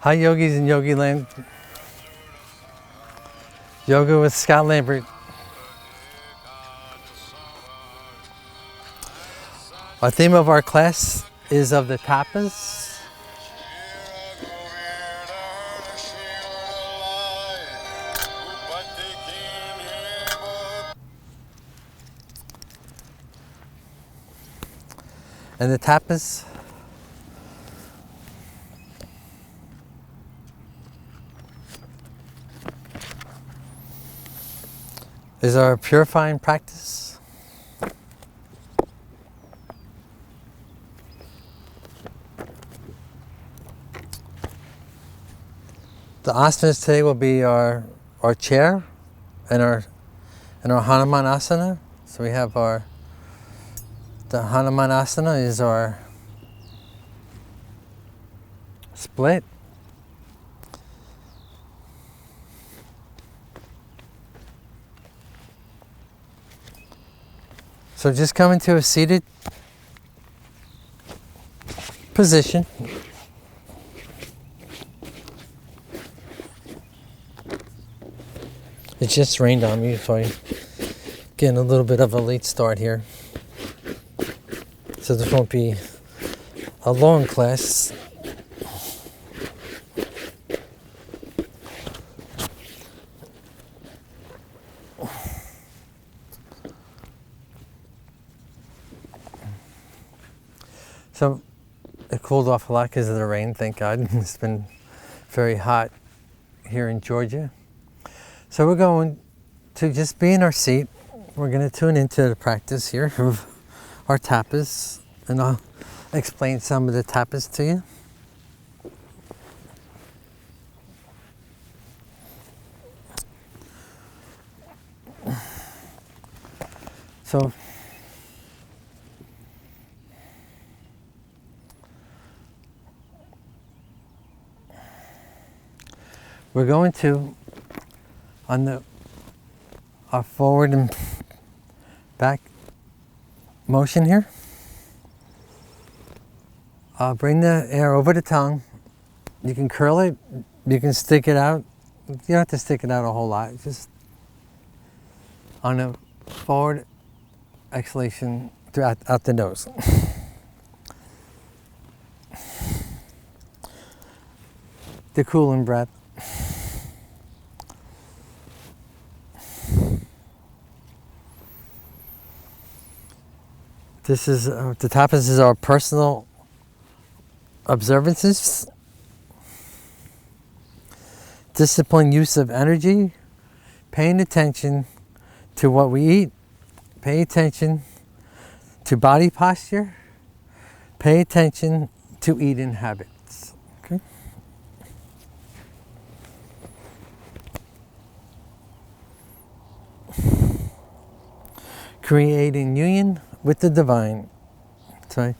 Hi yogis and yogi land. Yoga with Scott Lambert. Our theme of our class is of the tapas. And the tapas is our purifying practice. The asanas today will be our chair and our Hanuman asana. So we have the Hanuman asana is our split. So just come into a seated position. It just rained on me, so I'm getting a little bit of a late start here. So this won't be a long class. So it cooled off a lot because of the rain, thank God. It's been very hot here in Georgia. So we're going to just be in our seat. We're going to tune into the practice here of our tapas, and I'll explain some of the tapas to you. So we're going to, on our forward and back motion here, bring the air over the tongue. You can curl it, you can stick it out. You don't have to stick it out a whole lot. Just on a forward exhalation out the nose. The cooling breath. This is the tapas is our personal observances, disciplined use of energy, paying attention to what we eat, pay attention to body posture, pay attention to eating habits. Okay. Creating union with the divine, sorry,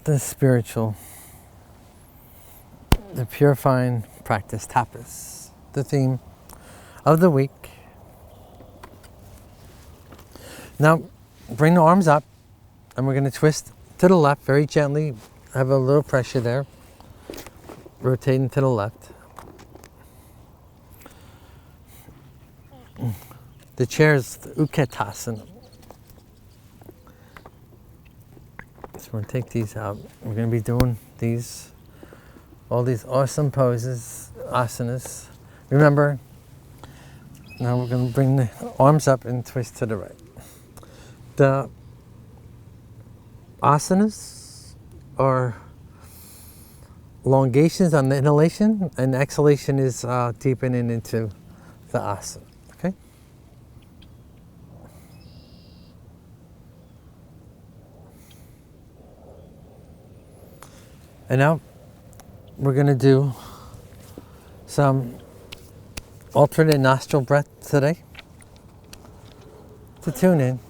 the spiritual, the purifying practice, tapas, the theme of the week. Now, bring the arms up, and we're going to twist to the left very gently. Have a little pressure there. Rotating to the left. The chair is the Utkatasana. So we're going to take these out. We're going to be doing all these awesome poses, asanas. Remember, now we're going to bring the arms up and twist to the right. The asanas are elongations on the inhalation, and the exhalation is deepening into the asana. Okay? And now we're going to do some alternate nostril breath today to tune in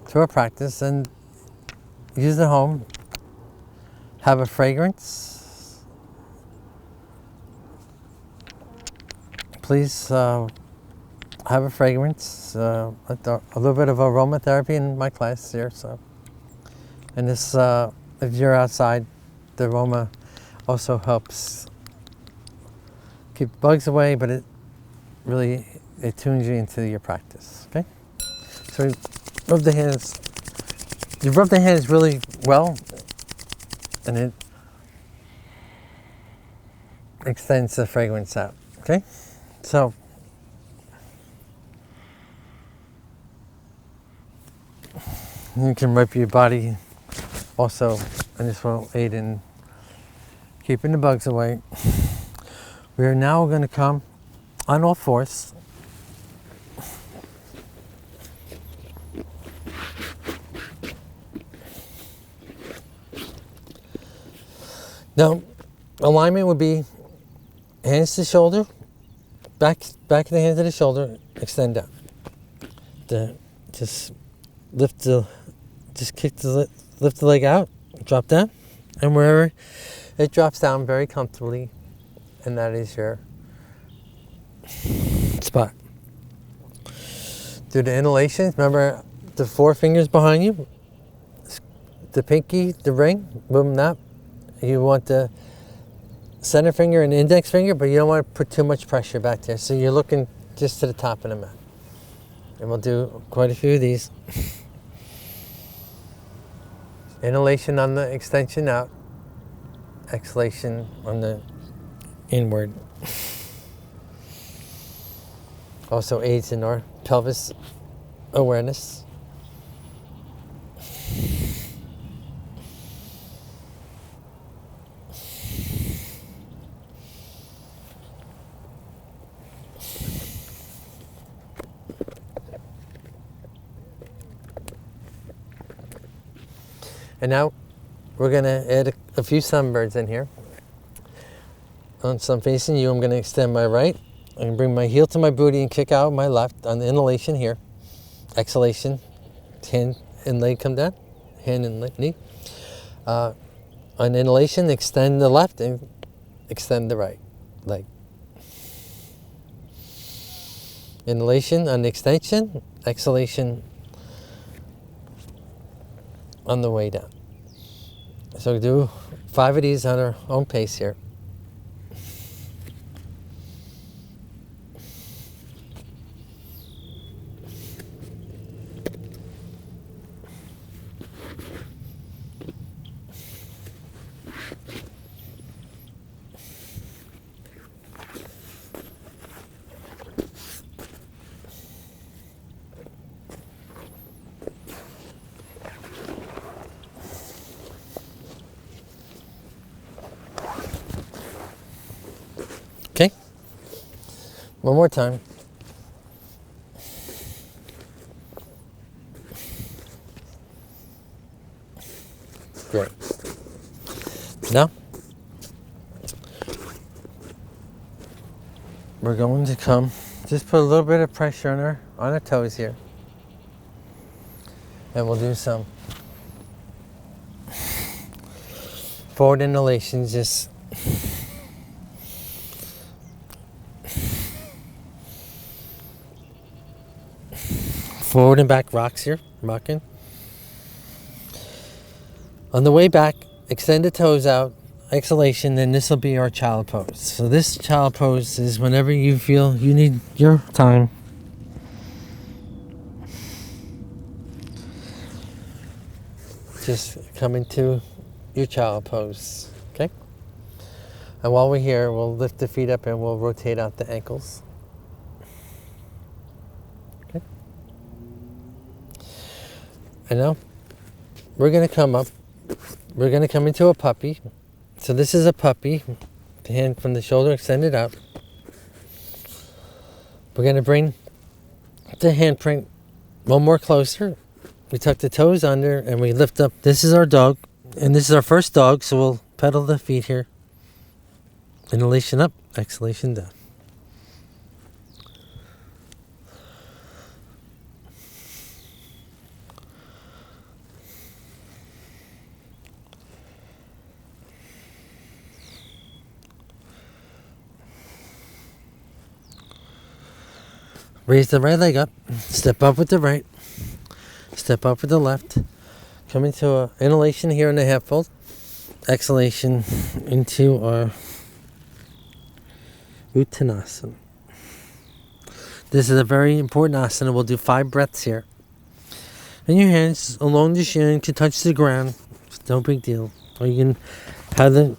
to our practice and use it at home. Have a fragrance. Please have a fragrance. A little bit of aromatherapy in my class here. So, and this, if you're outside, the aroma Also helps keep bugs away, but it tunes you into your practice. Okay? So we rub the hands. You rub the hands really well, and it extends the fragrance out. Okay? So you can rub your body also, and this will aid in keeping the bugs away. We are now going to come on all fours. Now, alignment would be hands to shoulder, back of the hand to the shoulder, extend out. Just lift the leg out, drop down, and wherever it drops down very comfortably, and that is your spot. Do the inhalations. Remember the 4 fingers behind you, the pinky, the ring, move them up. You want the center finger and index finger, but you don't want to put too much pressure back there. So you're looking just to the top of the mat. And we'll do quite a few of these. Inhalation on the extension out. Exhalation on the inward. Also aids in our pelvis awareness. And now we're going to add a few sunbirds in here. So I'm facing you, I'm going to extend my right. I'm going to bring my heel to my booty and kick out my left on the inhalation here. Exhalation, hand and leg come down, hand and knee. On inhalation, extend the left and extend the right leg. Inhalation on the extension, exhalation on the way down. So we do 5 of these on our own pace here. Okay, one more time. Great. Now, we're going to come, just put a little bit of pressure on our toes here. And we'll do some forward inhalations, just forward and back rocks here, rocking. On the way back, extend the toes out, exhalation, and this will be our child pose. So this child pose is whenever you feel you need your time. Just come into your child pose, okay? And while we're here, we'll lift the feet up and we'll rotate out the ankles. Okay? And now, we're going to come up. We're going to come into a puppy. So this is a puppy. The hand from the shoulder extended out. We're going to bring the handprint one more closer. We tuck the toes under and we lift up. This is our dog. And this is our first dog. So we'll pedal the feet here. Inhalation up, exhalation down. Raise the right leg up, step up with the right, step up with the left. Come into an inhalation here in the half fold, exhalation into our Uttanasana. This is a very important asana. We'll do 5 breaths here. And your hands along the shin can touch the ground. It's no big deal. Or you can have the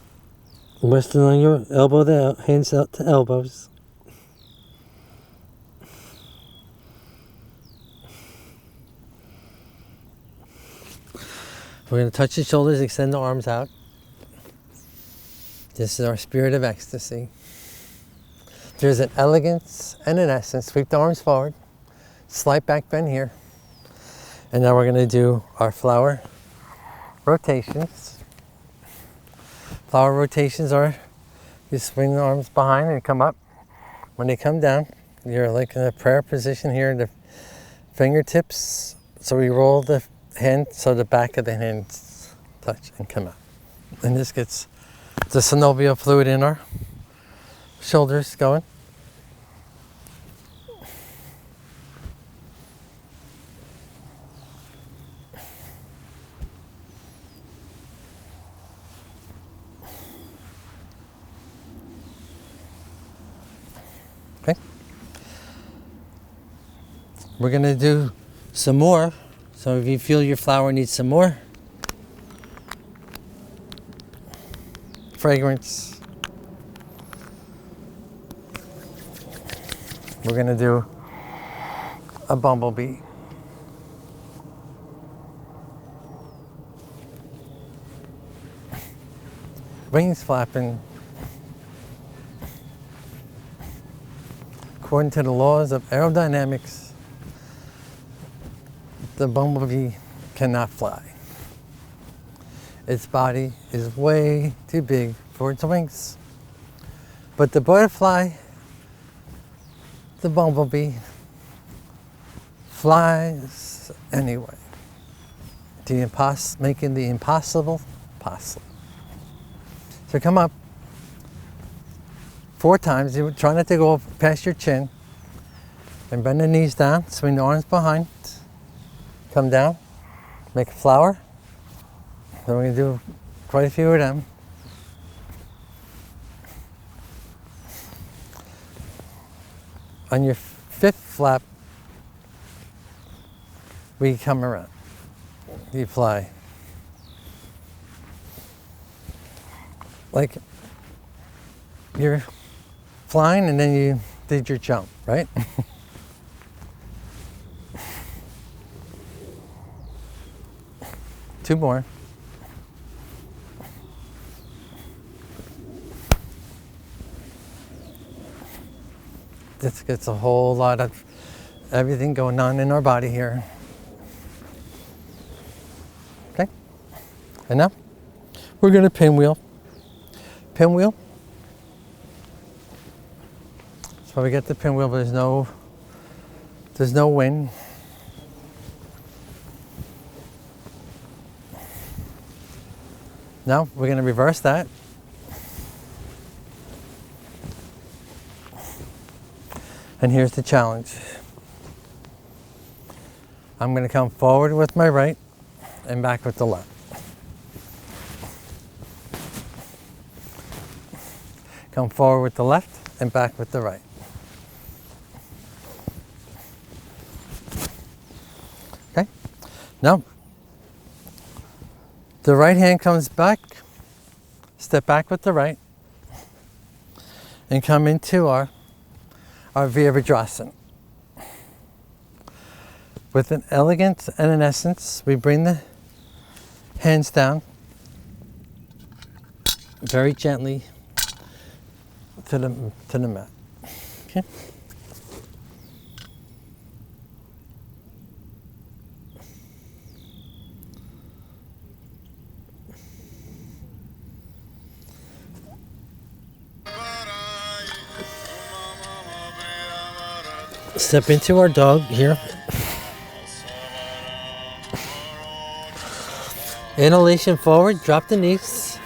resting on your elbow, the hands out to elbows. We're going to touch the shoulders, extend the arms out. This is our spirit of ecstasy. There's an elegance and an essence. Sweep the arms forward. Slight back bend here. And now we're going to do our flower rotations. Flower rotations are, you swing the arms behind and come up. When they come down, you're like in a prayer position here, the fingertips. So we roll the hand so the back of the hands touch and come out. And this gets the synovial fluid in our shoulders going. Okay. We're going to do some more. So if you feel your flower needs some more fragrance, we're going to do a bumblebee. Wings flapping. According to the laws of aerodynamics, the bumblebee cannot fly. Its body is way too big for its wings. But the butterfly, the bumblebee, flies anyway. Making the impossible possible. So come up 4 times. You try not to go past your chin. And bend the knees down, swing the arms behind. Come down, make a flower. Then we're going to do quite a few of them. On your 5th flap, we come around. You fly. Like you're flying and then you did your jump, right? Two more. This gets a whole lot of everything going on in our body here. Okay? And now we're going to pinwheel. Pinwheel. So we get the pinwheel, but there's no wind. Now we're going to reverse that. And here's the challenge. I'm going to come forward with my right and back with the left. Come forward with the left and back with the right. Okay? Now, the right hand comes back, step back with the right, and come into our Virabhadrasana. With an elegance and an essence, we bring the hands down very gently to the mat. Okay? Step into our dog here. Inhalation forward, drop the knees.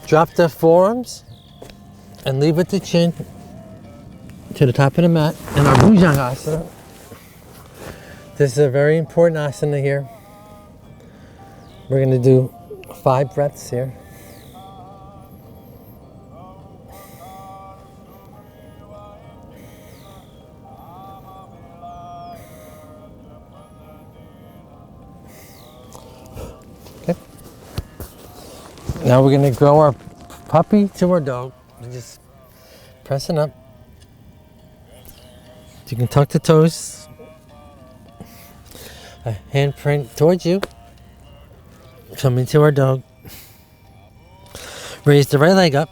Drop the forearms and leave with the chin to the top of the mat in our Bhujangasana. This is a very important asana here. We're going to do 5 breaths here. Okay. Now we're going to grow our puppy to our dog. We're just pressing up. You can tuck the toes. A handprint towards you. Come into our dog. Raise the right leg up.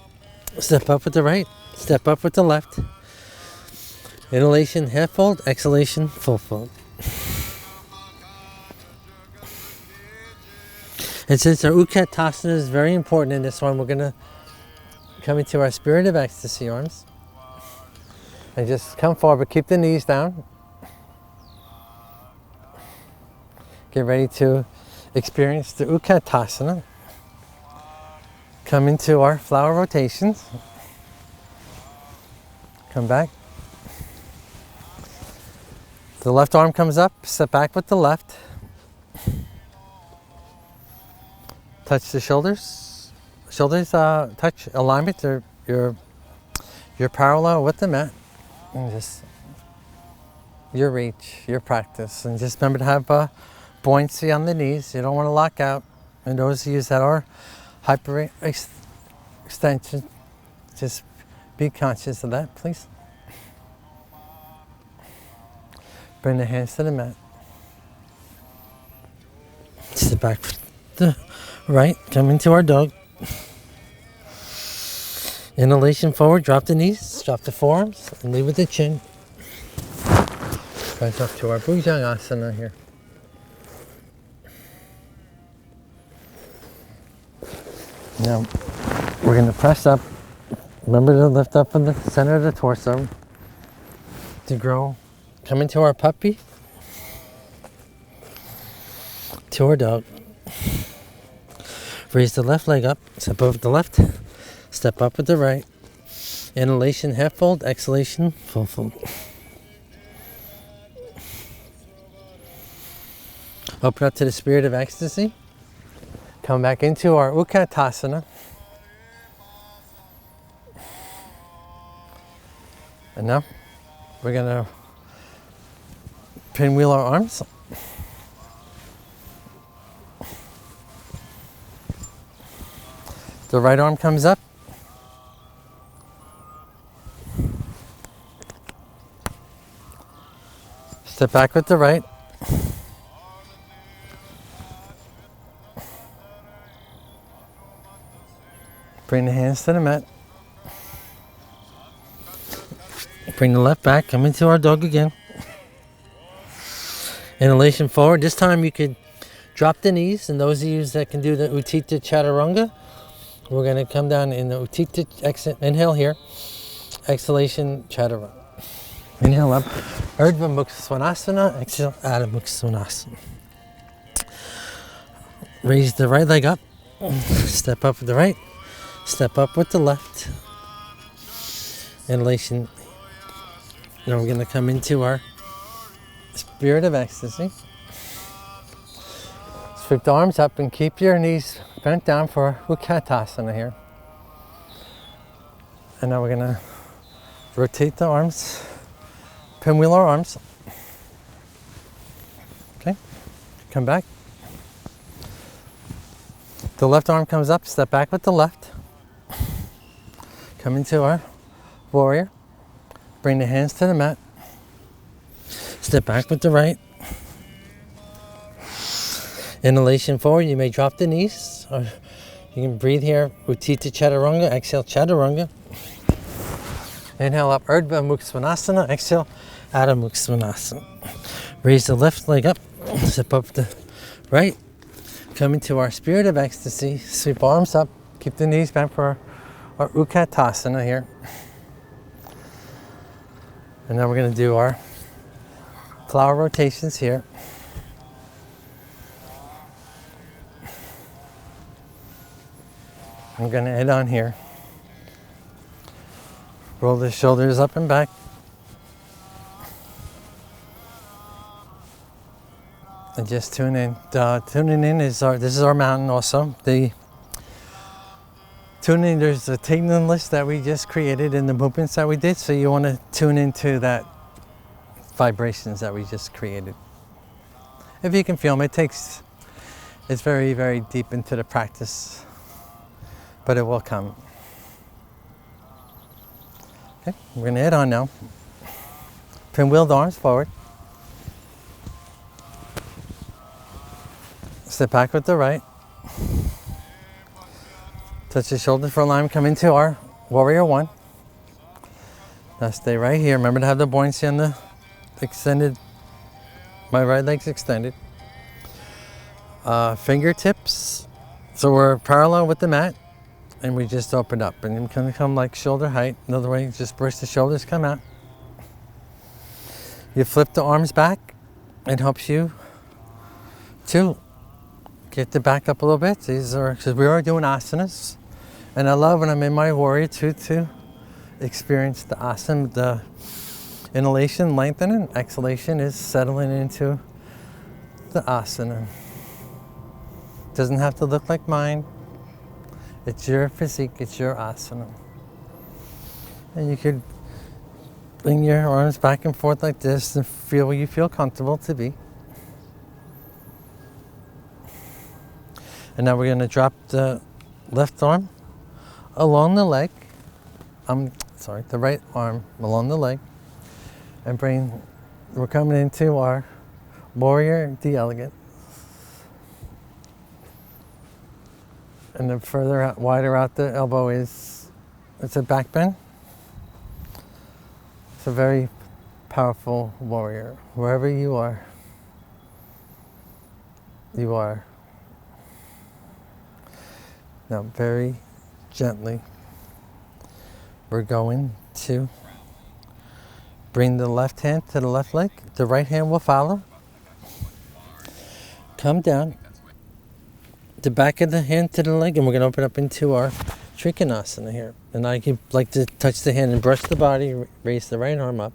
Step up with the right. Step up with the left. Inhalation, half fold. Exhalation, full fold. And since our Utkatasana is very important in this one, we're going to come into our Spirit of Ecstasy arms. And just come forward, keep the knees down. Get ready to experience the Utkatasana. Come into our flower rotations. Come back. The left arm comes up, step back with the left. Touch the shoulders. Shoulders touch alignment. You're parallel with the mat. And just your reach, your practice. And just remember to have buoyancy on the knees. You don't want to lock out. And those of you that are hyperextension, just be conscious of that, please. Bring the hands to the mat. Sit back with the right. Come into our dog. Inhalation forward, drop the knees, drop the forearms, and lead with the chin. Press up to our Bhujangasana here. Now, we're going to press up. Remember to lift up in the center of the torso to grow. Come into our puppy, to our dog. Raise the left leg up, step up with the left, step up with the right. Inhalation, half fold, exhalation, full fold. Open up to the Spirit of Ecstasy. Come back into our Utkatasana. And now we're going to pinwheel our arms. The right arm comes up. Step back with the right. Bring the hands to the mat. Bring the left back. Come into our dog again. Inhalation forward. This time you could drop the knees. And those of you that can do the Utthita Chaturanga, we're going to come down in the Utthita. Inhale here. Exhalation Chaturanga. Inhale up. Urdhva Mukha Svanasana. Exhale Adho Mukha Svanasana. Raise the right leg up. Step up with the right. Step up with the left. Inhalation. Now we're going to come into our Spirit of Ecstasy. Sweep the arms up and keep your knees bent down for Utkatasana here. And now we're going to rotate the arms, pinwheel our arms. Okay, come back. The left arm comes up, step back with the left. Come into our warrior. Bring the hands to the mat. Step back with the right. Inhalation forward, you may drop the knees, or you can breathe here. Utthita Chaturanga, exhale Chaturanga. Inhale up, Urdhva Mukha Svanasana, exhale, Adho Mukha Svanasana. Raise the left leg up, step up the right. Come into our Spirit of Ecstasy, sweep arms up, keep the knees bent for our Utkatasana here. And now we're going to do our flower rotations here. I'm going to end on here. Roll the shoulders up and back. and just tune in. Tuning in is this is our mountain also. The tuning, there's a tingling list that we just created in the movements that we did, so you want to tune into that vibrations that we just created. If you can feel them, it's very, very deep into the practice, but it will come. Okay, we're going to head on now. Pinwheel the arms forward. Step back with the right. Touch the shoulders for alignment. Come into our warrior one. Now stay right here. Remember to have the buoyancy on the extended. My right leg's extended. Fingertips. So we're parallel with the mat. And we just open up. And you can come like shoulder height. Another way, just brush the shoulders, come out. You flip the arms back. It helps you to get the back up a little bit. These are, because we are doing asanas. And I love when I'm in my warrior two to experience the asana. The inhalation, lengthening. Exhalation is settling into the asana. Doesn't have to look like mine. It's your physique, it's your asana. And you could bring your arms back and forth like this and feel where you feel comfortable to be. And now we're going to drop the left arm along the leg. The right arm along the leg. And we're coming into our warrior the elegant. And then further out, wider out the elbow it's a back bend. It's a very powerful warrior. Wherever you are, you are. Now very gently, we're going to bring the left hand to the left leg. The right hand will follow. Come down. The back of the hand to the leg, and we're going to open up into our Trikonasana here. And I like to touch the hand and brush the body, raise the right arm up.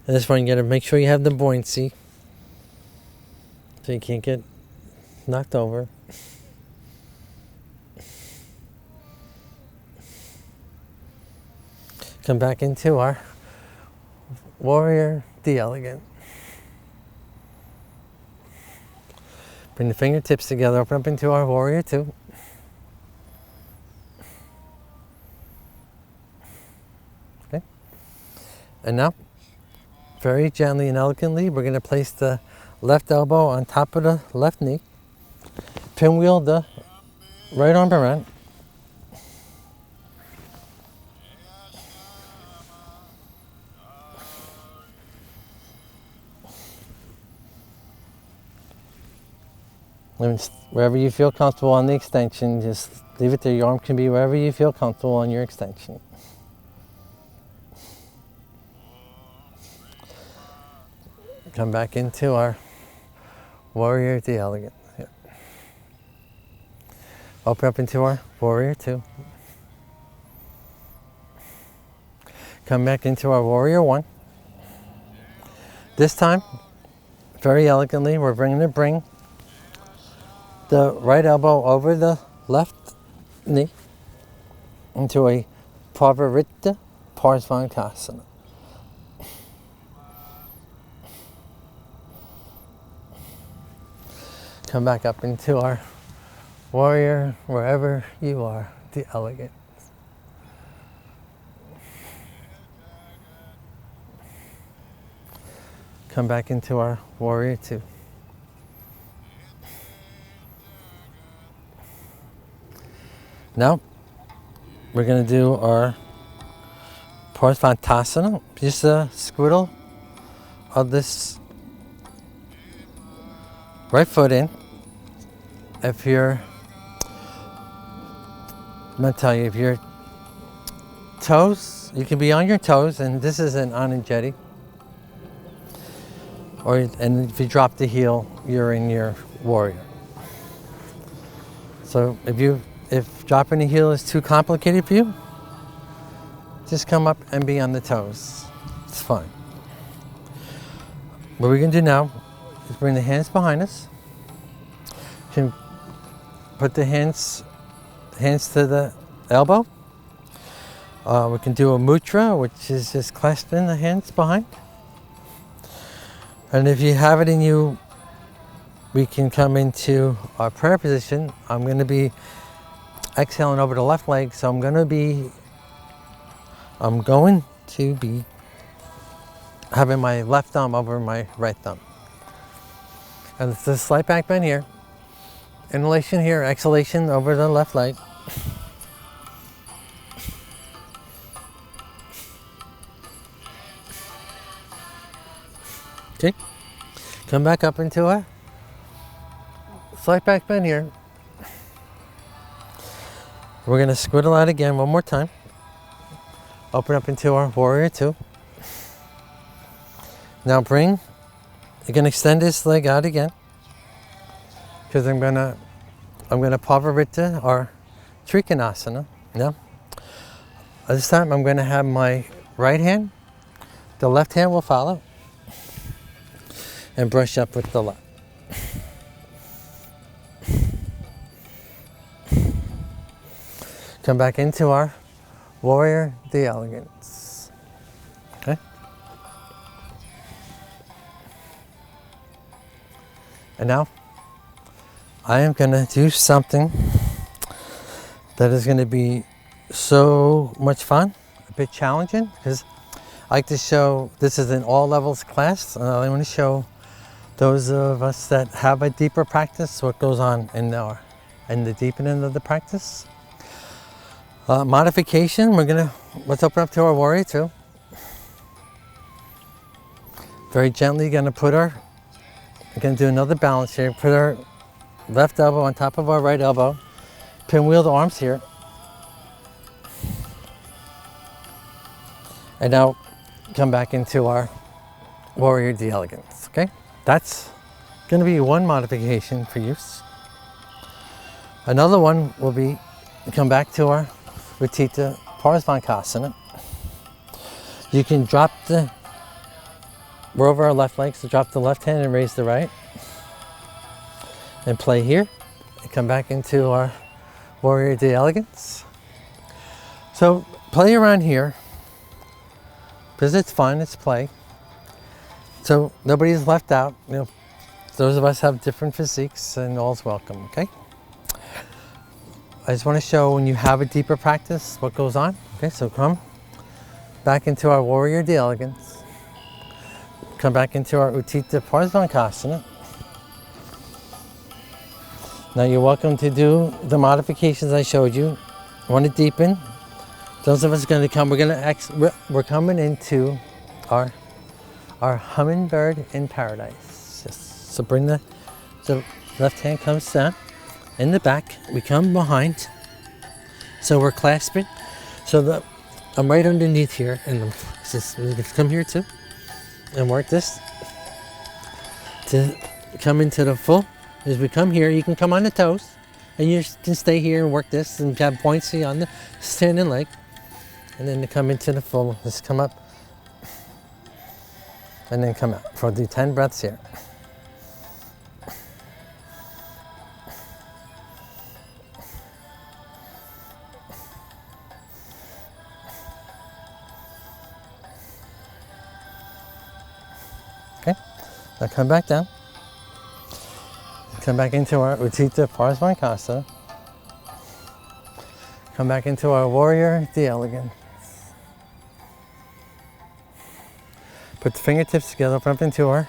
And this one, you got to make sure you have the buoyancy so you can't get knocked over. Come back into our warrior the elegant. Bring the fingertips together, open up into our warrior two. Okay. And now, very gently and elegantly, we're going to place the left elbow on top of the left knee. Pinwheel the right arm around. And wherever you feel comfortable on the extension, just leave it there. Your arm can be wherever you feel comfortable on your extension. Come back into our warrior the elegant. Here. Open up into our warrior two. Come back into our warrior one. This time, very elegantly, we're going to bring the right elbow over the left knee into a Parvarita Parsvankasana. Come back up into our warrior, wherever you are, the elegant. Come back into our warrior two. Now, we're going to do our Parsvantasana, just a squiddle of this right foot in. If you're, I'm going to tell you, if your toes, you can be on your toes, and this is an Ananjeti. And if you drop the heel, you're in your warrior. So if dropping the heel is too complicated for you, just come up and be on the toes. It's fine. What we're going to do now is bring the hands behind us. You can put the hands to the elbow. We can do a mudra, which is just clasping the hands behind. And if you have it in you, we can come into our prayer position. I'm going to be exhaling over the left leg, so I'm going to be having my left thumb over my right thumb. And it's a slight back bend here. Inhalation here, exhalation over the left leg. Okay, come back up into a slight back bend here. We're going to squiddle out again one more time. Open up into our warrior two. Now you can extend this leg out again, because I'm gonna Pavarita or Trikonasana. Now, this time I'm gonna have my right hand, the left hand will follow, and brush up with the left. Come back into our warrior the elegance. Okay. And now I am going to do something that is going to be so much fun, a bit challenging, because I like to show this is an all levels class, and I want to show those of us that have a deeper practice what goes on in the deepening of the practice. Modification, let's open up to our warrior two. Very gently we're going to do another balance here. Put our left elbow on top of our right elbow. Pinwheel the arms here. And now come back into our warrior the elegance, okay? That's going to be one modification for use. Another one will be come back to our Utthita Parsvankasana. You can we're over our left leg, so drop the left hand and raise the right. And play here. And come back into our warrior de elegance. So play around here, because it's fun, it's play. So nobody's left out. Those of us have different physiques, and all's welcome, okay? I just want to show when you have a deeper practice what goes on. Okay, so come back into our warrior de elegance. Come back into our Utthita Parsvankasana. Now you're welcome to do the modifications I showed you. Want to deepen? Those of us are going to come. We're coming into our hummingbird in paradise. So bring the left hand comes down. In the back, we come behind, so we're clasping. So I'm right underneath here, and we come here too, and work this to come into the full. As we come here, you can come on the toes, and you can stay here and work this, and have points on the standing leg, and then to come into the full. Just come up, and then come out. So do 10 breaths here. Now come back down. Come back into our Utthita Parsvankasana. Come back into our warrior the elegance. Put the fingertips together, open up into our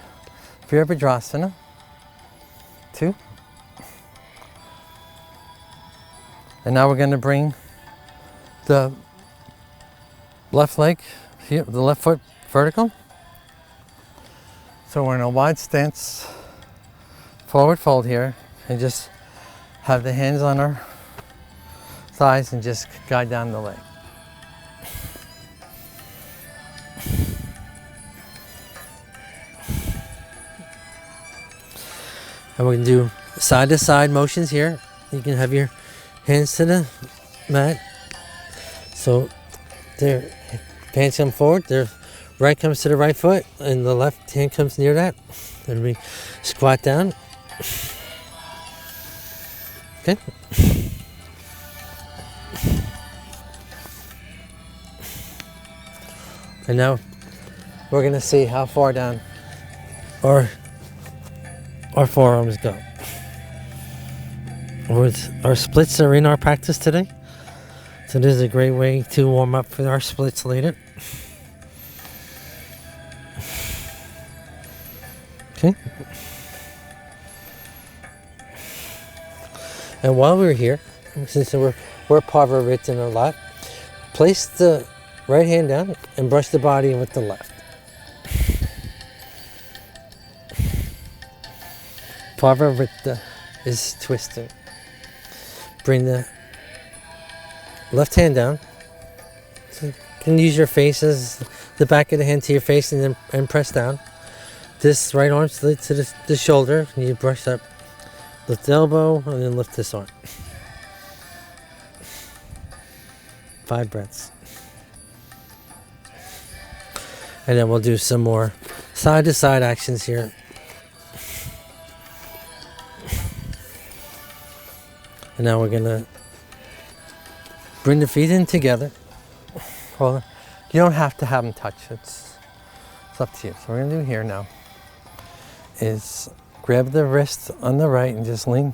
Virabhadrasana. 2. And now we're going to bring the left leg, here, the left foot vertical. So we're in a wide stance, forward fold here, and just have the hands on our thighs and just guide down the leg. And we're going to do side to side motions here. You can have your hands to the mat. So there, hands come forward, the right comes to the right foot, and the left hand comes near that. Then we squat down. Okay. And now we're going to see how far down our forearms go. Our splits are in our practice today. So this is a great way to warm up for our splits later. Okay. And while we're here, since we're Parvarita a lot, place the right hand down and brush the body with the left. Parvarita is twisting. Bring the left hand down. So you can use your face as the back of the hand to your face and press down. This right arm slid to the shoulder, and you brush up, lift the elbow, and then lift this arm. 5 breaths. And then we'll do some more side to side actions here. And now we're gonna bring the feet in together. Well, you don't have to have them touch. It's up to you. So what we're gonna do here now is grab the wrist on the right and just lean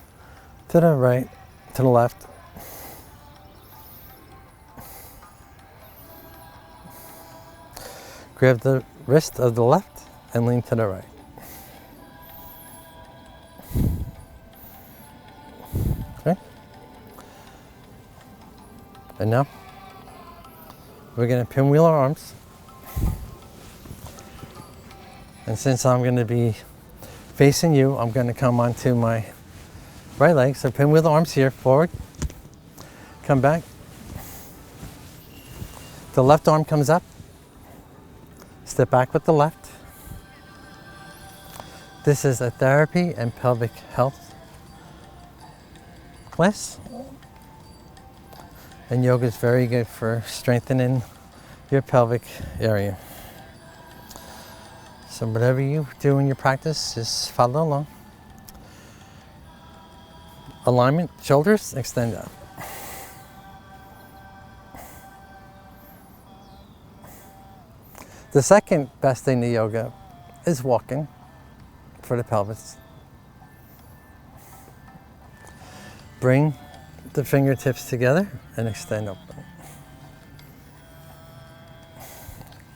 to the right, to the left. Grab the wrist of the left and lean to the right. Okay? And now we're going to pinwheel our arms. And since I'm going to be facing you, I'm going to come onto my right leg. So pinwheel the arms here, forward. Come back. The left arm comes up. Step back with the left. This is a therapy and pelvic health class. And yoga is very good for strengthening your pelvic area. So whatever you do in your practice, just follow along. Alignment, shoulders, extend out. The second best thing to yoga is walking for the pelvis. Bring the fingertips together and extend open.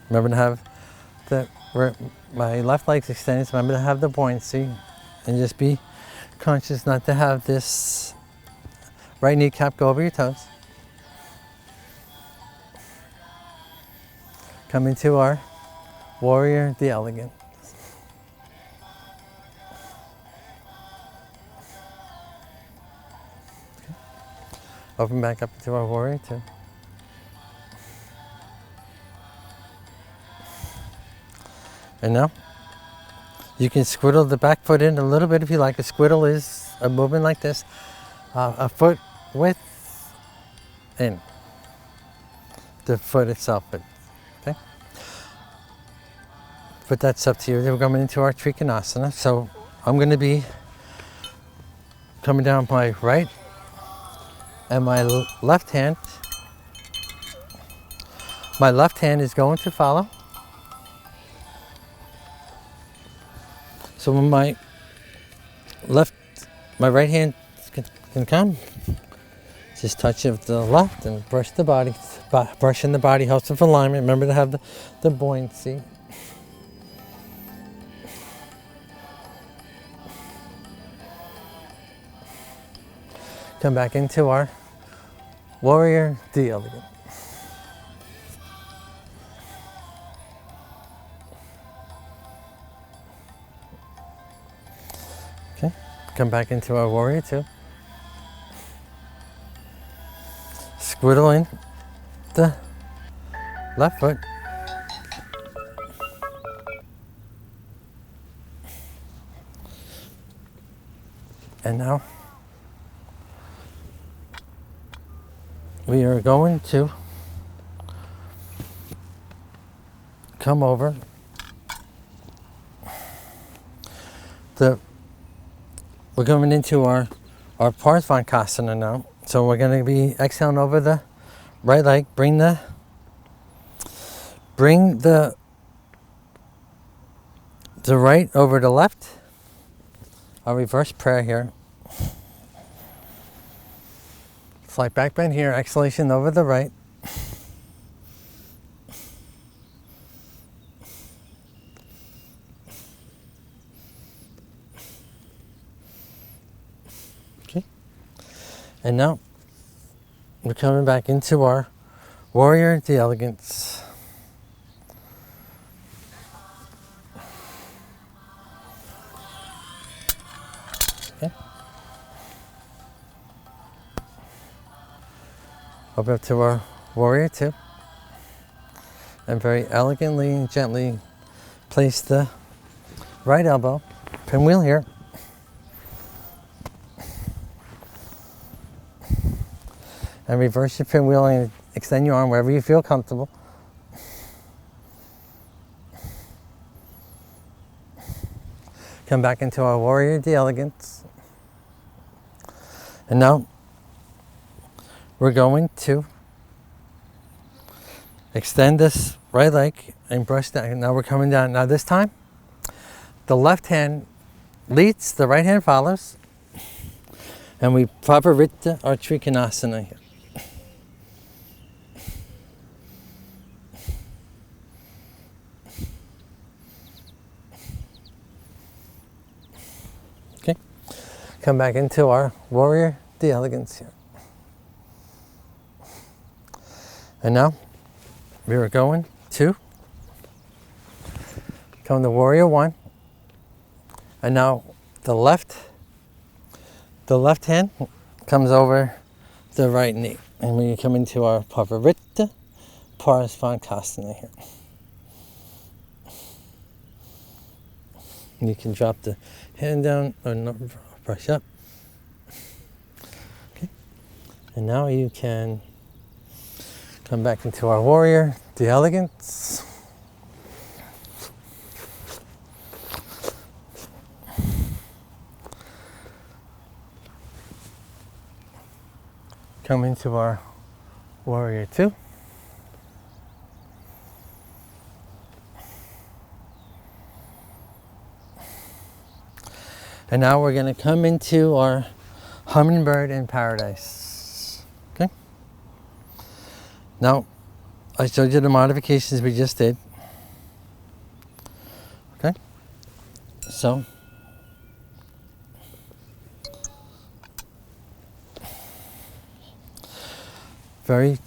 Remember to have my left leg's extended, so remember to have the buoyancy and just be conscious not to have this right kneecap go over your toes. Come into our warrior, the elegant. Okay. Open back up into our warrior too. And now, you can squiddle the back foot in a little bit if you like. A squiddle is a movement like this. A foot width in. The foot itself. Okay? But that's up to you. Then we're coming into our Trikonasana. So I'm going to be coming down my right and my left hand. My left hand is going to follow. So when my right hand can come, just touch of the left and brush the body. Brushing the body helps with alignment. Remember to have the buoyancy. Come back into our warrior, the elegant. Okay, come back into our warrior two. Squiddle in the left foot. And now we are going to come over we're going into our Parsvankasana now. So we're going to be exhaling over the right leg. Bring the right over the left. Our reverse prayer here. Slight back bend here. Exhalation over the right. Okay. And now we're coming back into our Warrior the Elegance. Okay. Over up to our Warrior 2. And very elegantly and gently place the right elbow, pinwheel here. And reverse your pinwheel and extend your arm wherever you feel comfortable. Come back into our Warrior the Elegance. And now we're going to extend this right leg and brush down. Now we're coming down. Now this time, the left hand leads, the right hand follows. And we Pavarita our Trikonasana here. Okay. Come back into our Warrior the Elegance here. And now we are going to come to Warrior 1. And now the left hand comes over the right knee. And we come into our Pavarita Parsvankasana here. You can drop the hand down or no, brush up. Okay. And now you can come back into our Warrior the Elegance. Come into our Warrior 2. And now we're going to come into our Hummingbird in Paradise. Okay? Now, I showed you the modifications we just did. Okay? So,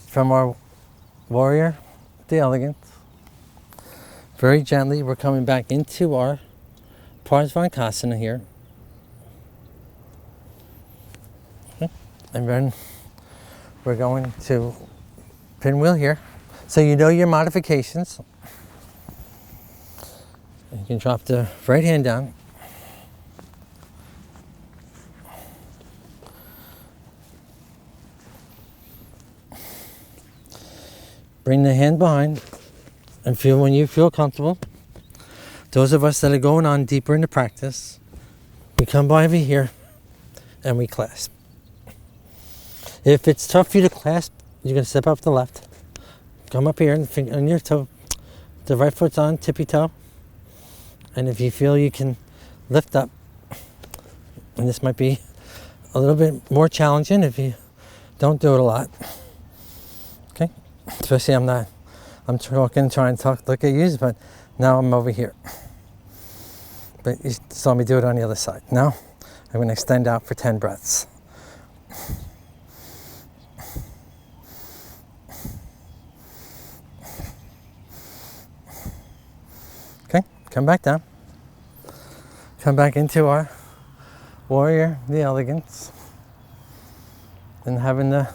from our Warrior the Elegance, very gently we're coming back into our Parsvankasana here. Okay. And then we're going to pinwheel here. So you know your modifications. You can drop the right hand down. Bring the hand behind and feel when you feel comfortable. Those of us that are going on deeper into practice, we come by over here and we clasp. If it's tough for you to clasp, you're going to step up to the left. Come up here and finger on your toe. The right foot's on tippy toe. And if you feel you can lift up, and this might be a little bit more challenging if you don't do it a lot. Okay? Especially I'm trying to look at you, but now I'm over here. But you saw me do it on the other side. Now I'm going to extend out for 10 breaths. Okay, come back down. Come back into our Warrior the Elegance. And having the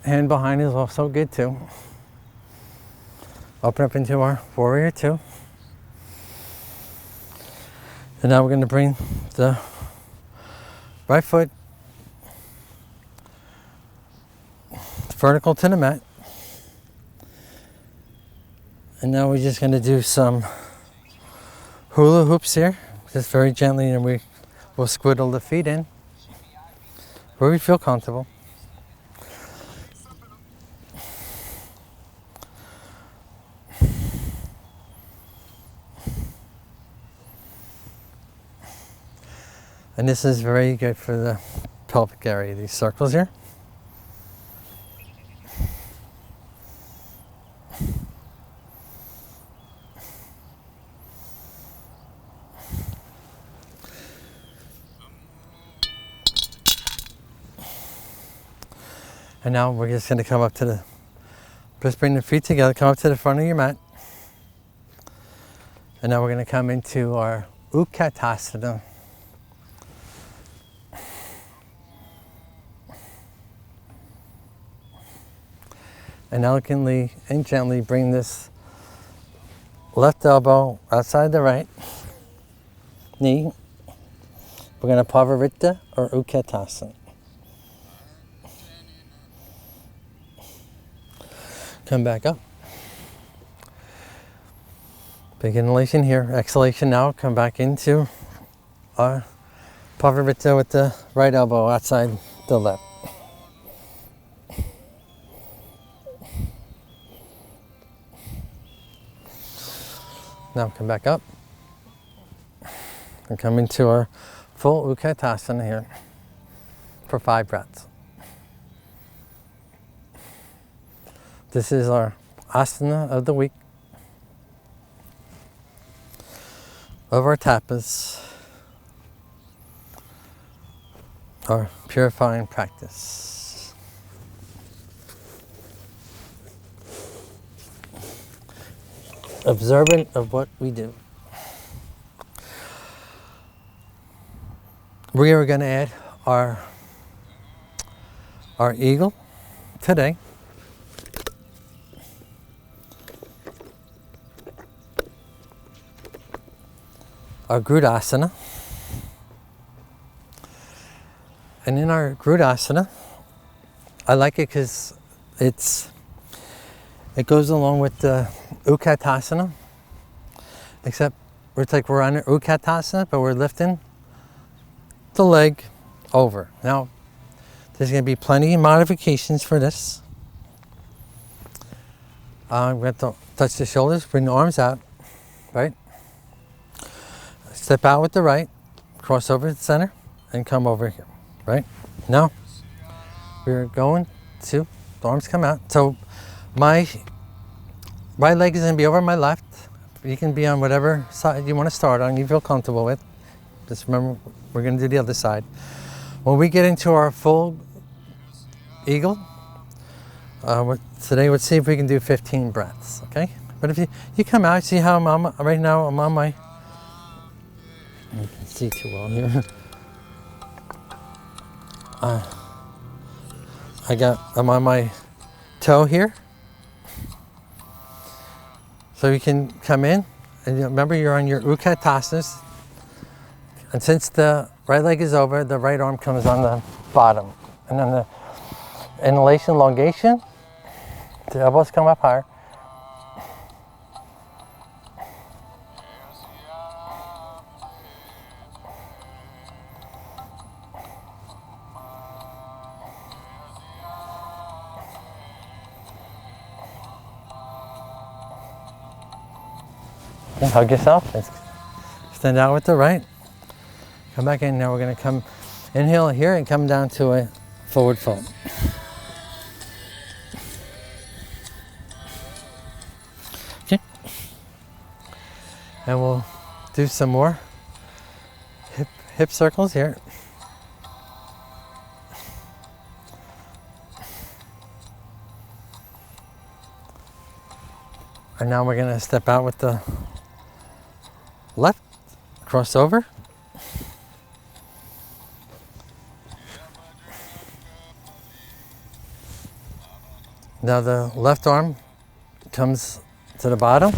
hand behind is also good too. Open up into our Warrior 2. And now we're going to bring the right foot vertical to the mat. And now we're just going to do some hula hoops here. Just very gently, and we will squiddle the feet in where we feel comfortable. And this is very good for the pelvic area, these circles here. And now we're just going to come up to the, just bring the feet together, come up to the front of your mat. And now we're going to come into our Utkatasana. And elegantly and gently bring this left elbow outside the right knee. We're going to Pavarita or Utkatasana. Come back up. Big inhalation here. Exhalation now. Come back into our Pavarita with the right elbow outside the left. Now come back up and come into our full Utkatasana here for 5 breaths. This is our asana of the week, of our tapas, our purifying practice. Observant of what we do. We are going to add our eagle today. Our Grudasana. And in our Grudasana, I like it because it goes along with the Utkatasana, except it's like we're on an Utkatasana, but we're lifting the leg over. Now, there's going to be plenty of modifications for this. I'm going to touch the shoulders, bring the arms out, right? Step out with the right, cross over the center, and come over here, right? Now, we're going to, the arms come out. So my right leg is going to be over my left. You can be on whatever side you want to start on, you feel comfortable with. Just remember, we're going to do the other side. When we get into our full eagle, today let's see if we can do 15 breaths, okay? But if you come out, see how right now I'm on my, you can see too well here. I'm on my toe here. So you can come in, and remember you're on your Utkatasana. And since the right leg is over, the right arm comes on the bottom. And then the inhalation, elongation, the elbows come up higher. And hug yourself. Extend out with the right. Come back in. Now we're going to come inhale here and come down to a forward fold. Okay. And we'll do some more hip circles here. And now we're going to step out with the left, cross over. Now the left arm comes to the bottom.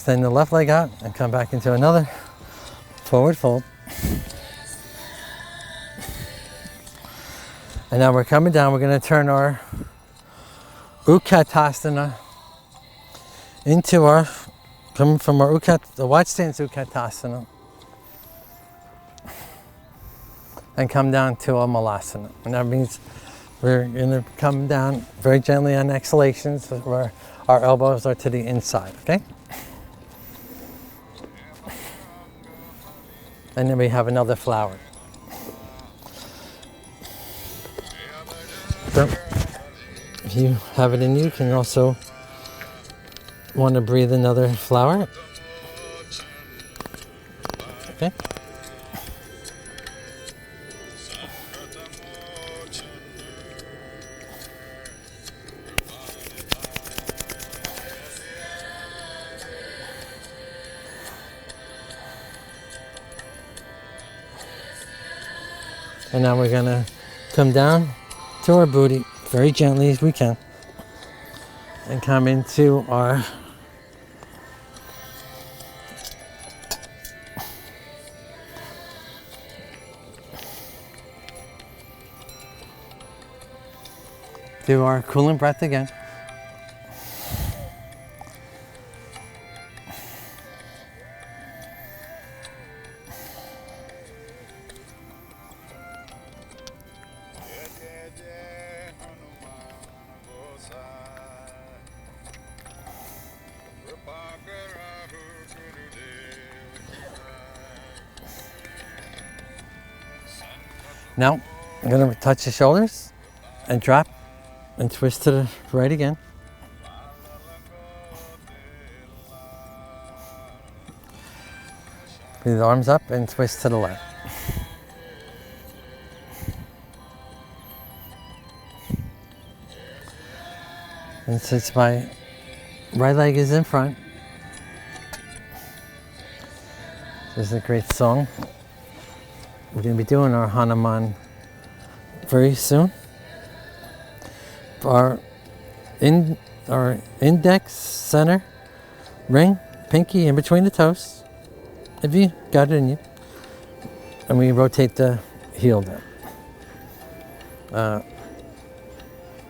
Extend the left leg out and come back into another forward fold. And now we're coming down. We're going to turn our Utkatasana into our, coming from our the wide stance Utkatasana, and come down to a Malasana. And that means we're going to come down very gently on exhalations where our elbows are to the inside, okay? And then we have another flower. So, if you have it in you, you can also want to breathe another flower. Okay. And now we're going to come down to our booty very gently as we can and come into our do our cooling breath again. Now, I'm going to touch the shoulders and drop and twist to the right again. Bring the arms up and twist to the left. And since my right leg is in front, this is a great song. We're going to be doing our Hanuman very soon. Our index, center, ring, pinky in between the toes, if you got it in you. And we rotate the heel down.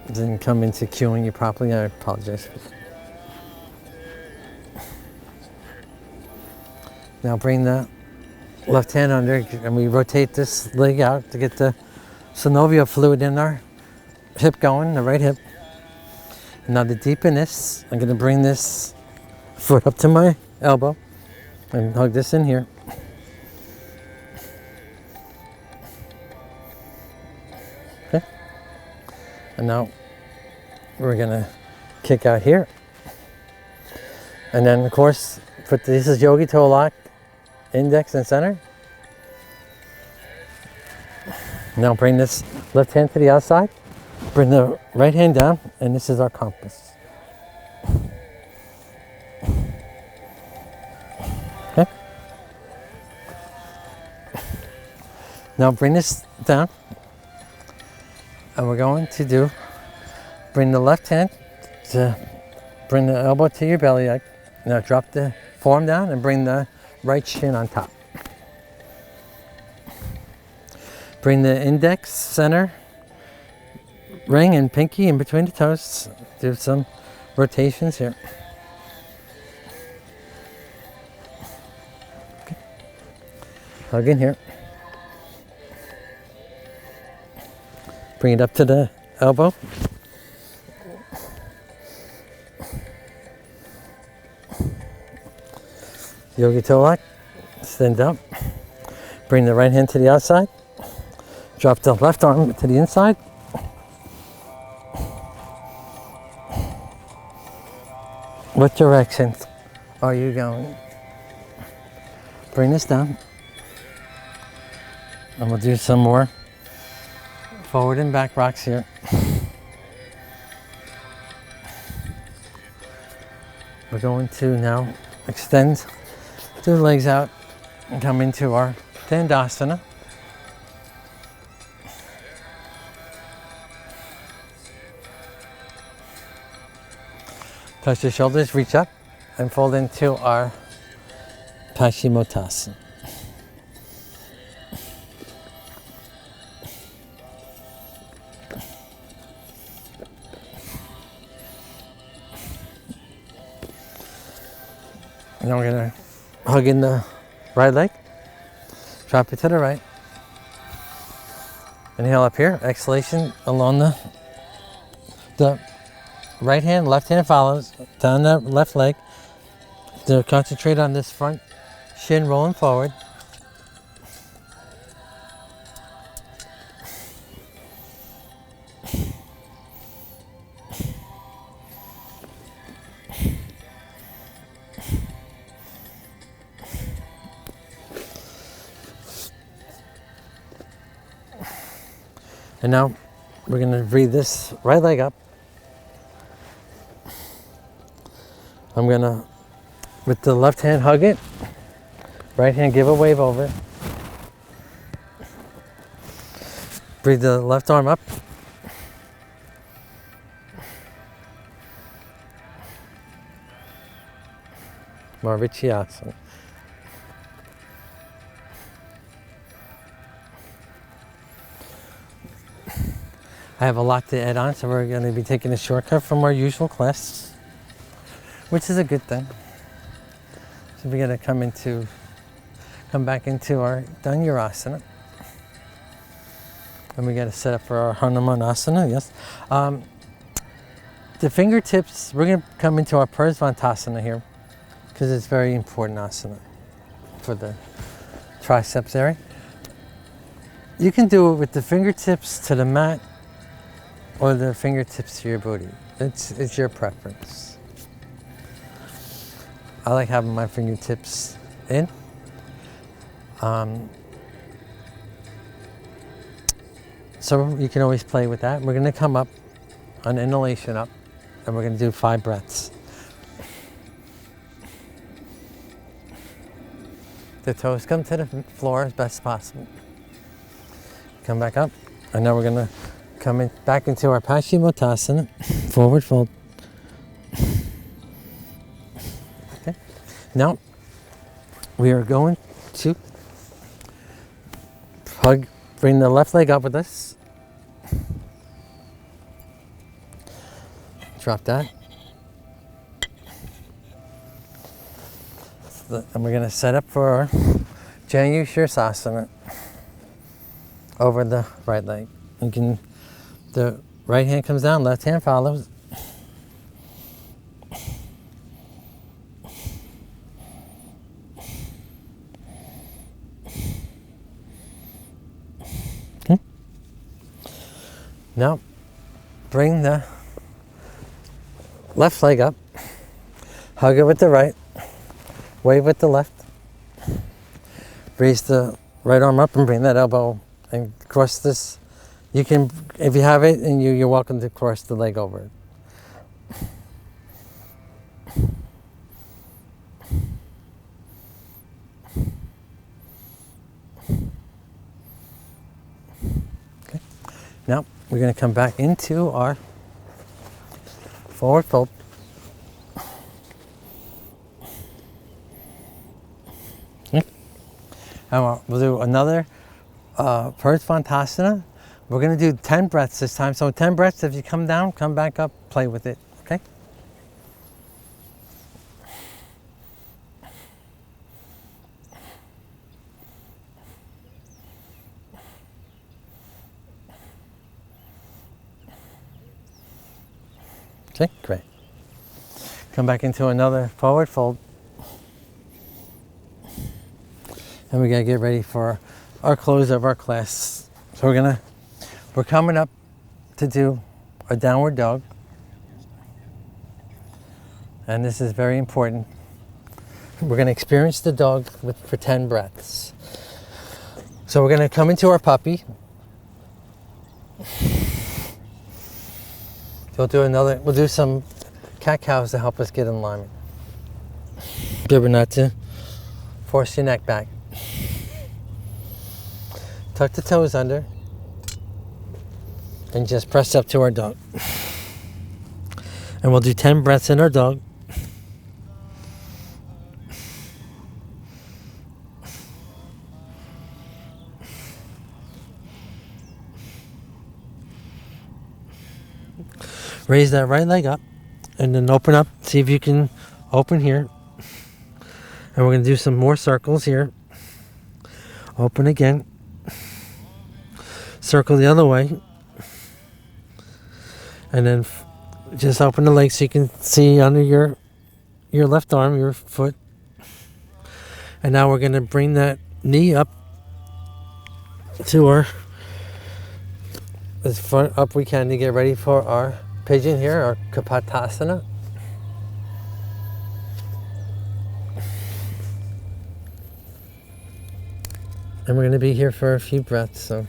Didn't come into cueing you properly, I apologize. Now bring the left hand under and we rotate this leg out to get the synovial fluid in our hip going, the right hip. Now to deepen this, I'm going to bring this foot up to my elbow and hug this in here. Okay. And now we're going to kick out here. And then of course, this is yogi toe lock, index and center. Now bring this left hand to the outside, bring the right hand down, and this is our compass. Okay? Now bring this down, and we're going to bring the left hand to bring the elbow to your belly. Now drop the forearm down and bring the right shin on top. Bring the index, center, ring, and pinky in between the toes. Do some rotations here. Okay. Hug in here. Bring it up to the elbow. Yogi toe lock. Stand up. Bring the right hand to the outside. Drop the left arm to the inside. What direction are you going? Bring this down. And we'll do some more forward and back rocks here. We're going to now extend the legs out and come into our Dandasana. Touch the shoulders, reach up and fold into our Paschimottanasana. And then we're going to hug in the right leg, drop it to the right. Inhale up here, exhalation along the right hand, left hand follows down the left leg. To concentrate on this front shin rolling forward. And now we're going to breathe this right leg up. I'm going to, with the left hand, hug it. Right hand, give a wave over it. Breathe the left arm up. Marvichiasana. I have a lot to add on, so we're going to be taking a shortcut from our usual class, which is a good thing. So we're going to come back into our Dhanurasana. And we got to set up for our Hanumanasana, yes. The fingertips, we're going to come into our Prasvantasana here, because it's very important asana for the triceps area. You can do it with the fingertips to the mat or the fingertips to your booty. It's your preference. I like having my fingertips in. So you can always play with that. We're going to come up on inhalation up, and we're going to do 5 breaths. The toes come to the floor as best possible. Come back up, and now we're going to come back into our Paschimottanasana, forward fold. Okay. Now we are going to bring the left leg up with us. Drop that. And we're going to set up for our Janu Shirsasana over the right leg. The right hand comes down, left hand follows. Okay. Now, bring the left leg up, hug it with the right, wave with the left, raise the right arm up and bring that elbow and cross this. You can, if you have it, and you're welcome to cross the leg over it. Okay. Now we're going to come back into our forward fold. Okay. And we'll do another Prasvantasana. We're going to do 10 breaths this time. So 10 breaths, if you come down, come back up, play with it, okay? Okay, great. Come back into another forward fold. And we got to get ready for our close of our class. So we're coming up to do a downward dog. And this is very important. We're going to experience the dog for 10 breaths. So we're going to come into our puppy. We'll do some cat-cows to help us get in alignment. Remember not to force your neck back. Tuck the toes under. And just press up to our dog. And we'll do 10 breaths in our dog. Raise that right leg up and then open up. See if you can open here. And we're going to do some more circles here. Open again. Circle the other way. And then just open the leg so you can see under your left arm, your foot. And now we're going to bring that knee up to our, as far up we can to get ready for our pigeon here, our Kapotasana. And we're going to be here for a few breaths, so.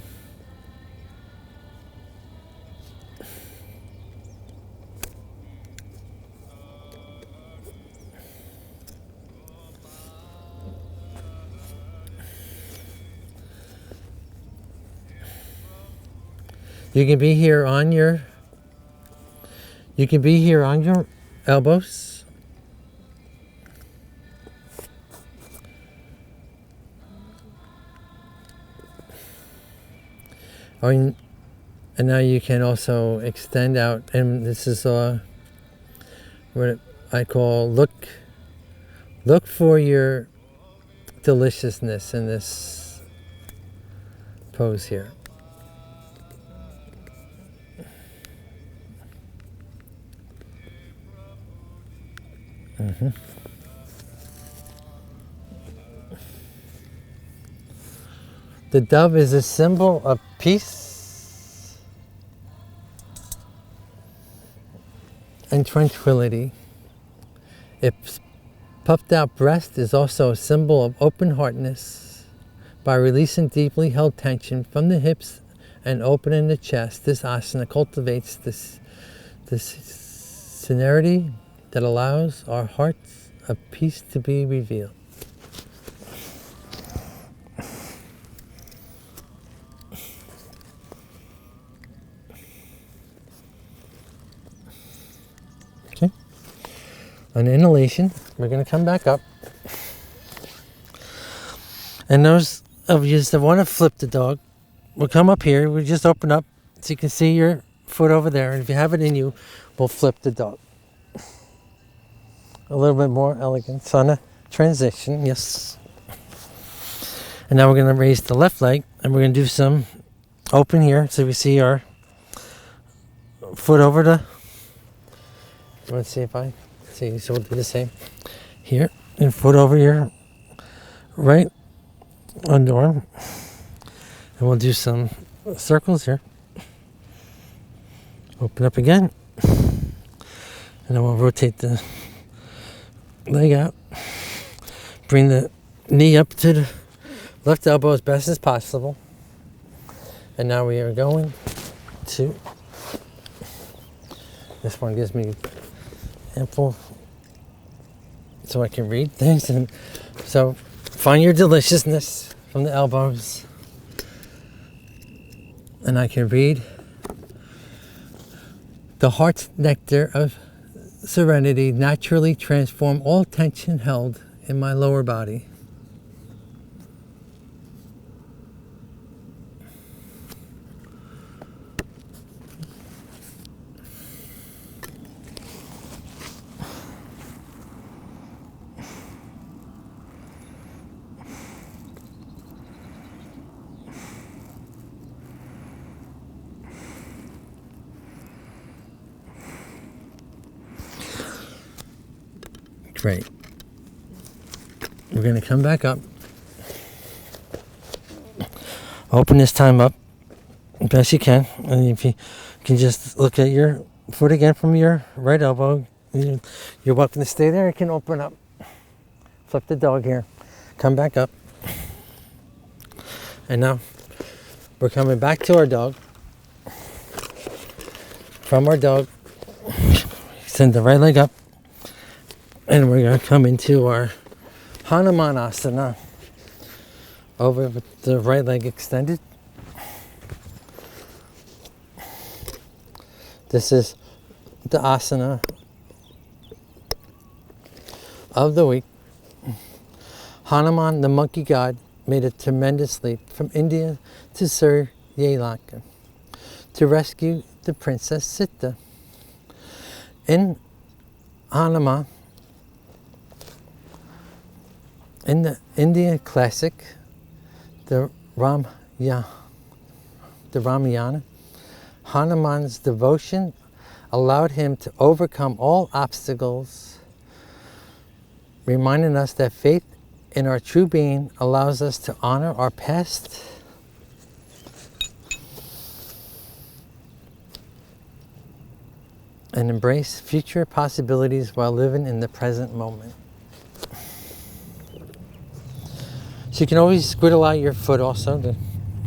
You can be here on your elbows. And now you can also extend out, and this is what I call look for your deliciousness in this pose here. The dove is a symbol of peace and tranquility. Its puffed out breast is also a symbol of open-heartedness. By releasing deeply held tension from the hips and opening the chest, this asana cultivates this serenity that allows our hearts of peace to be revealed. Okay. On inhalation, we're going to come back up. And those of you that want to flip the dog, we'll come up here. We'll just open up so you can see your foot over there. And if you have it in you, we'll flip the dog. A little bit more elegance on a transition, yes. And now we're going to raise the left leg and we're going to do some open here so we see our foot over the, let's see if I see, so we'll do the same here, and foot over your right underarm. And we'll do some circles here. Open up again. And then we'll rotate the leg out. Bring the knee up to the left elbow as best as possible. And now we are going to, this one gives me ample so I can read things. And so find your deliciousness from the elbows. And I can read the heart's nectar of serenity naturally transform all tension held in my lower body. Great. We're going to come back up. Open this time up as best you can. And if you can just look at your foot again from your right elbow, you're welcome to stay there. You can open up. Flip the dog here. Come back up. And now we're coming back to our dog. From our dog, send the right leg up. And we're going to come into our Hanumanasana over with the right leg extended. This is the asana of the week. Hanuman, the monkey god, made a tremendous leap from India to Sri Lanka to rescue the Princess Sita. In Hanuman, in the Indian classic, the Ramayana, Hanuman's devotion allowed him to overcome all obstacles, reminding us that faith in our true being allows us to honor our past and embrace future possibilities while living in the present moment. So you can always squiddle out your foot also to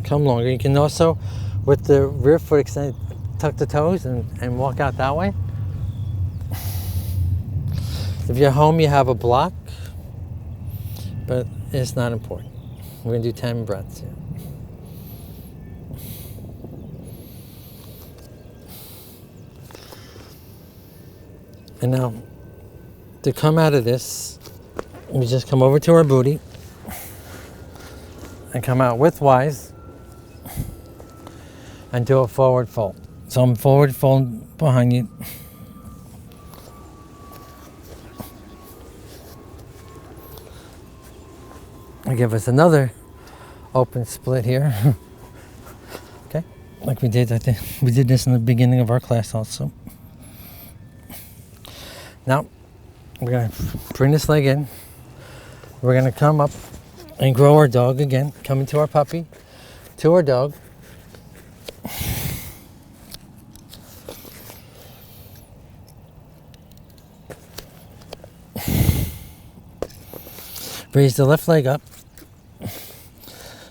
come longer. You can also, with the rear foot extended, tuck the toes and walk out that way. If you're home, you have a block, but it's not important. We're going to do 10 breaths here. And now, to come out of this, we just come over to our booty and come out widthwise and do a forward fold. So I'm forward fold behind you. I give us another open split here. Okay, like we did, I think we did this in the beginning of our class also. Now, we're going to bring this leg in. We're going to come up and grow our dog again. Come into our puppy, to our dog. Raise the left leg up.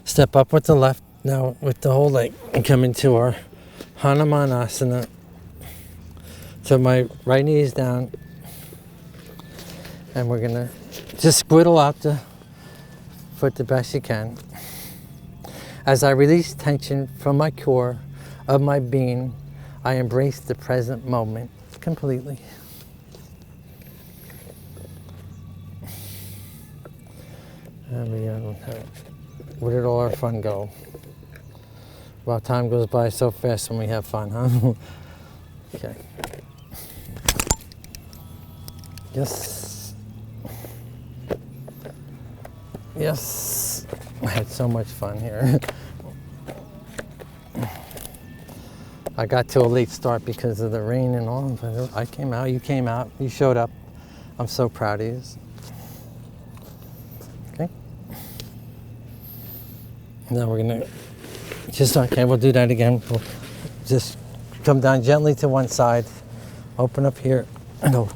Step up with the left, now with the whole leg, and come into our Hanumanasana. So my right knee is down, and we're gonna just squiddle out the foot the best you can. As I release tension from my core of my being, I embrace the present moment completely. Where did all our fun go? Wow, time goes by so fast when we have fun, huh? Okay. Yes. Yes. I had so much fun here. I got to a late start because of the rain and all, but I came out, you came out, you showed up. I'm so proud of you. Okay. Now we're gonna we'll do that again. We'll just come down gently to one side, open up here, and a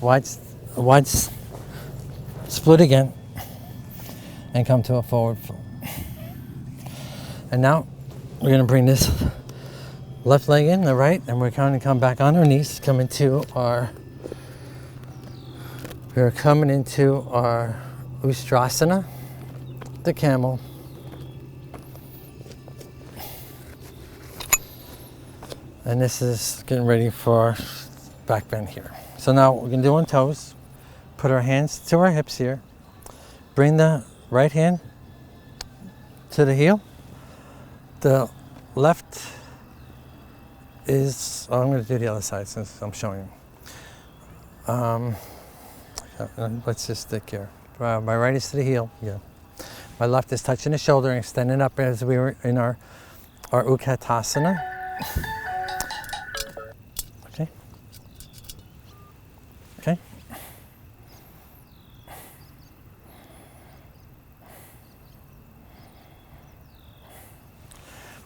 wide split again, and come to a forward fold. And now we're gonna bring this left leg in, the right, and we're going to come back on our knees, we're coming into our Ustrasana, the camel. And this is getting ready for our back bend here. So now we're going to do on toes. Put our hands to our hips here. Bring the right hand to the heel. The left is, I'm going to do the other side since I'm showing you. Let's just stick here. My right is to the heel. Yeah. My left is touching the shoulder and extending up as we were in our Utkatasana. Okay. Okay.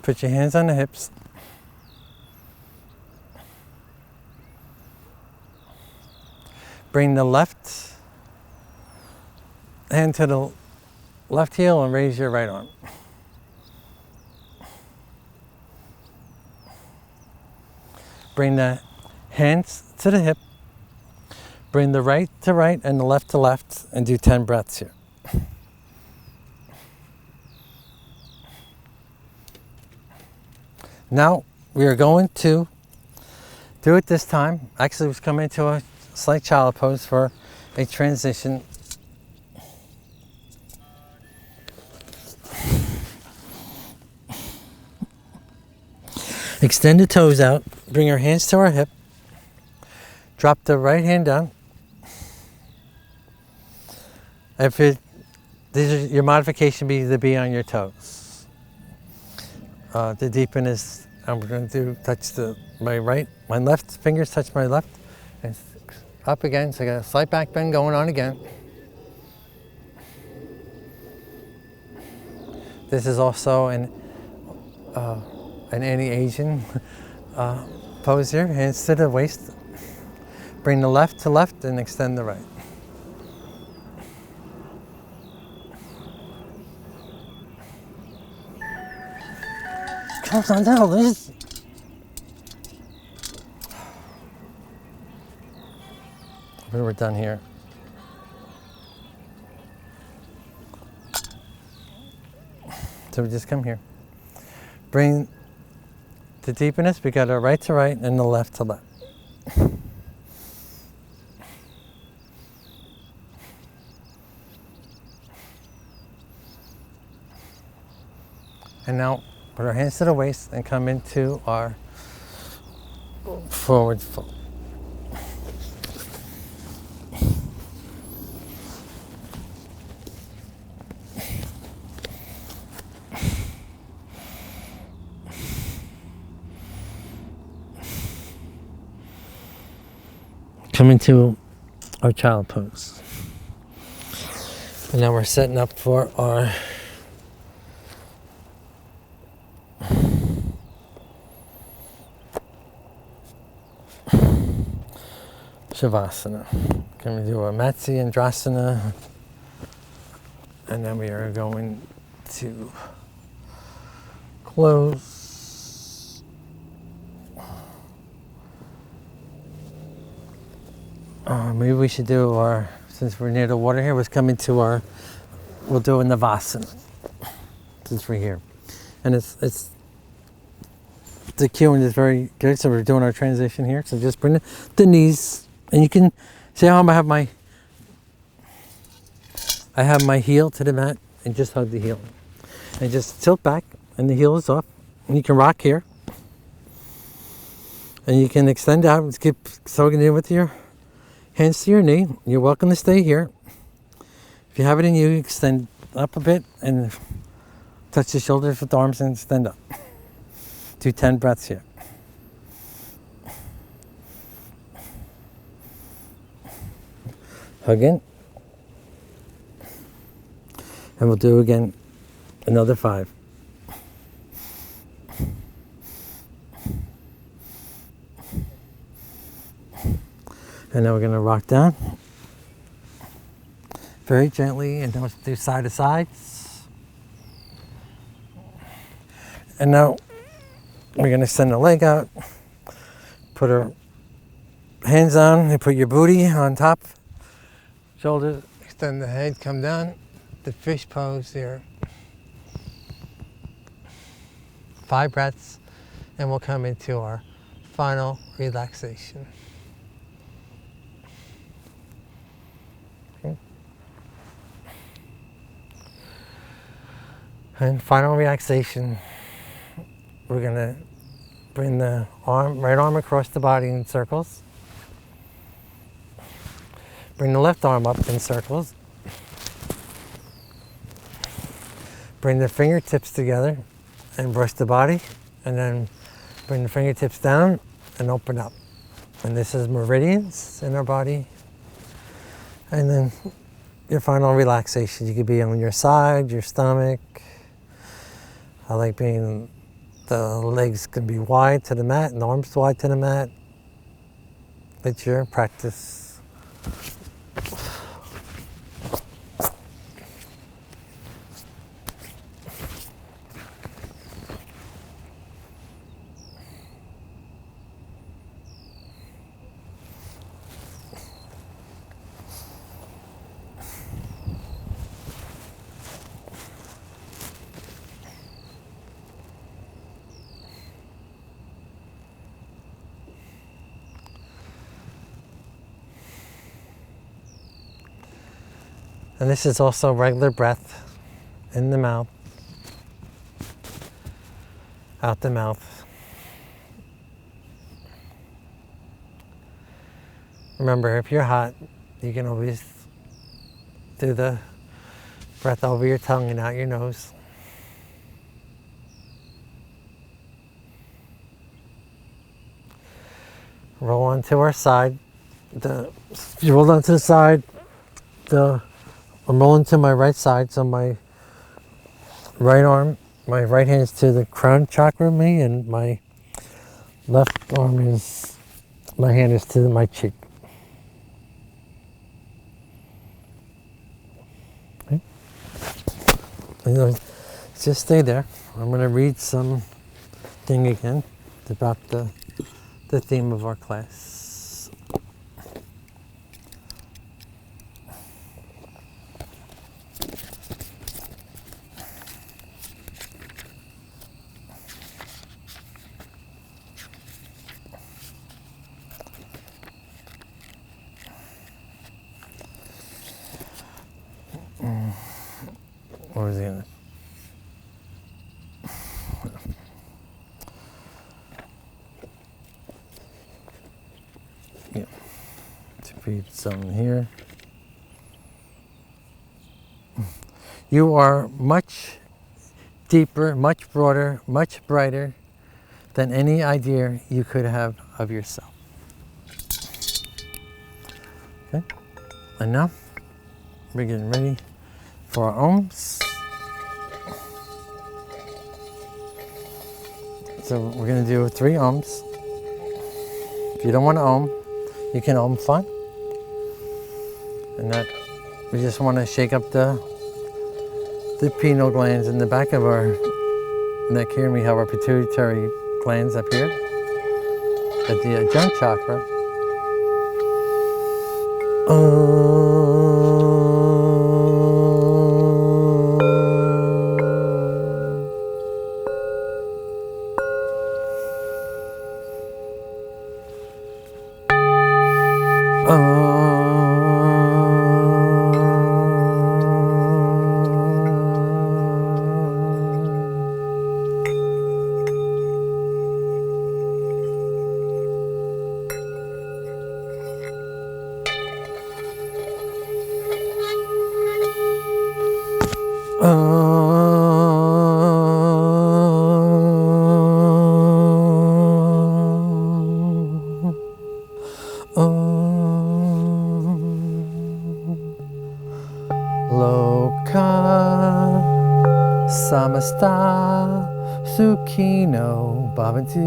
Put your hands on the hips. Bring the left hand to the left heel and raise your right arm. Bring the hands to the hip. Bring the right to right and the left to left, and do 10 breaths here. Now we are going to do it this time. Actually, we've come into a slight child pose for a transition. Extend the toes out, bring our hands to our hip, drop the right hand down. Your modification be to be on your toes. The deepen is, I'm going to touch my left fingers touch my left, and up again, so I got a slight back bend going on again. This is also an anti-aging pose here. Hands to the waist. Bring the left to left and extend the right. Calm down, Liz. We're done here. So we just come here. Bring the deepness. We got our right to right and the left to left. And now put our hands to the waist and come into our forward fold. Come into our child pose. And now we're setting up for our Shavasana. Can we do a Matsyendrasana? And then we are going to close. Maybe we should do since we're near the water here, we'll do a Navasana, since we're here. And it's the cueing is very good, so we're doing our transition here. So just bring the knees, and you can see how I have my heel to the mat, and just hug the heel. And just tilt back, and the heel is off. And you can rock here. And you can extend out, and keep soaking in with your hands to your knee. You're welcome to stay here. If you have it in you, extend up a bit and touch the shoulders with the arms and stand up. Do 10 breaths here. Hug in. And we'll do again another 5. And now we're going to rock down very gently, and then we'll do side to sides. And now we're going to send the leg out, put our hands on, and put your booty on top, shoulders, extend the head, come down, the fish pose here. 5 breaths, and we'll come into our final relaxation. And final relaxation, we're going to bring the right arm across the body in circles. Bring the left arm up in circles. Bring the fingertips together and brush the body. And then bring the fingertips down and open up. And this is meridians in our body. And then your final relaxation. You could be on your side, your stomach. I like the legs can be wide to the mat and the arms wide to the mat. It's your practice. And this is also regular breath in the mouth, out the mouth. Remember, if you're hot, you can always do the breath over your tongue and out your nose. Roll onto our side. You roll onto the side. I'm rolling to my right side, so my right arm, my right hand is to the crown chakra of me, and my left arm is, my hand is to my cheek. Okay. And just stay there. I'm going to read some thing again about the theme of our class. What was the other? Yeah. To read something here. You are much deeper, much broader, much brighter than any idea you could have of yourself. Okay. And now we're getting ready for our ohms. So we're going to do 3 ohms. If you don't want to ohm, you can ohm fine. And that we just want to shake up the pineal glands in the back of our neck here, and we have our pituitary glands up here at the junk chakra. Loka samasta sukhino bhavantu.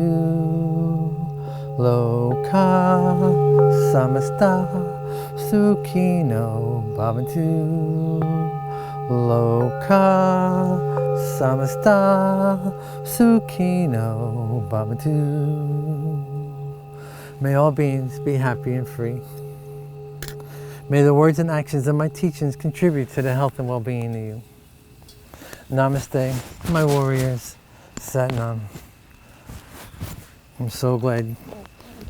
Loka samasta sukhino bhavantu. Loka samasta sukhino bhavantu. May all beings be happy and free. May the words and actions of my teachings contribute to the health and well-being of you. Namaste, my warriors. Sat Nam. I'm so glad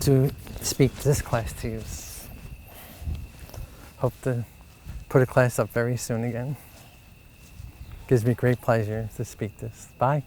to speak this class to you. Hope to put a class up very soon again. Gives me great pleasure to speak this. Bye.